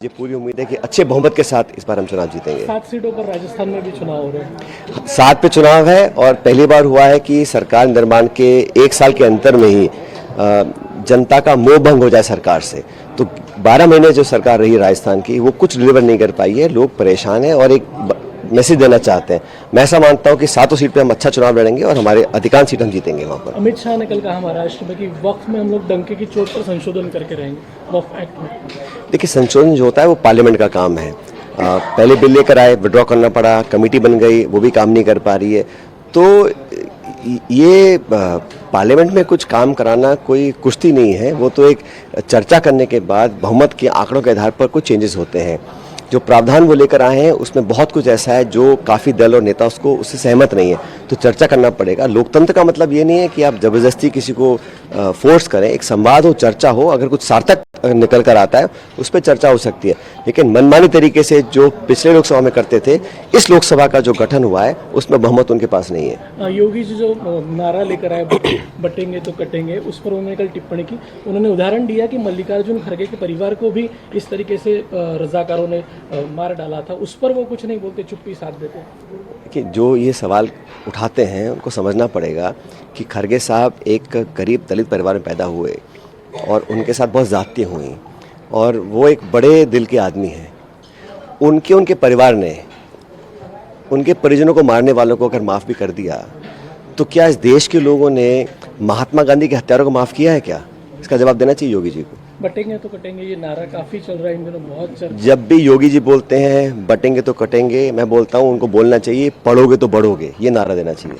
ये पूरी उम्मीद है कि अच्छे बहुमत के साथ इस बार हम चुनाव जीतेंगे। 7 सीटों पर राजस्थान में भी चुनाव हो रहे हैं। 7 पे चुनाव है और पहली बार हुआ है कि सरकार निर्माण के 1 साल के अंतर में ही जनता का मोह भंग हो जाए सरकार से। तो 12 महीने जो सरकार रही राजस्थान की वो कुछ डिलीवर नहीं कर पाई है, लोग परेशान हैं और एक मैसेज देना चाहते हैं। मैं ऐसा मानता हूं कि 7 सीट पे हम अच्छा चुनाव लड़ेंगे और हमारे अधिकांश सीट हम जीतेंगे वहां पर। अमित शाह ने कल कहा महाराष्ट्र में कि वक्फ में हम लोग डंके की चोट पर संशोधन करके रहेंगे वक्फ एक्ट में। देखिए, संशोधन जो होता है वो पार्लियामेंट का काम है। पहले बिल लेकर आए, विड्रॉ करना पड़ा, कमेटी बन गई, वो भी काम नहीं कर पा रही है। तो ये पार्लियामेंट में कुछ काम कराना कोई कुश्ती नहीं है, वो तो एक चर्चा करने के बाद बहुमत के आंकड़ों के आधार पर कुछ चेंजेस होते हैं। जो प्रावधान वो लेकर आए हैं उसमें बहुत कुछ ऐसा है जो काफ़ी दल और नेता उससे सहमत नहीं है, तो चर्चा करना पड़ेगा। लोकतंत्र का मतलब ये नहीं है कि आप ज़बरदस्ती किसी को फोर्स करें, एक संवाद हो, चर्चा हो, अगर कुछ सार्थक निकल कर आता है उस पर चर्चा हो सकती है। लेकिन मनमानी तरीके से जो पिछले लोकसभा में करते थे, इस लोकसभा का जो गठन हुआ है उसमें बहुमत उनके पास नहीं है। योगी जी जो नारा लेकर आए बटेंगे तो कटेंगे, उस पर उन्होंने कल टिप्पणी की। उन्होंने उदाहरण दिया कि मल्लिकार्जुन खड़गे के परिवार को भी इस तरीके से रजाकारों ने मार डाला था, उस पर वो कुछ नहीं बोलते, चुप्पी साध देते। कि जो ये सवाल उठाते हैं उनको समझना पड़ेगा कि खड़गे साहब एक गरीब दलित परिवार में पैदा हुए और उनके साथ बहुत ज़्यादतियाँ हुई और वो एक बड़े दिल के आदमी हैं। उनके परिवार ने उनके परिजनों को मारने वालों को अगर माफ़ भी कर दिया तो क्या इस देश के लोगों ने महात्मा गांधी के हत्यारों को माफ़ किया है क्या? इसका जवाब देना चाहिए योगी जी को। बटेंगे तो कटेंगे ये नारा काफ़ी चल रहा है इन दिनों, बहुत चल। जब भी योगी जी बोलते हैं बटेंगे तो कटेंगे, मैं बोलता हूँ उनको बोलना चाहिए पढ़ोगे तो बढ़ोगे, ये नारा देना चाहिए।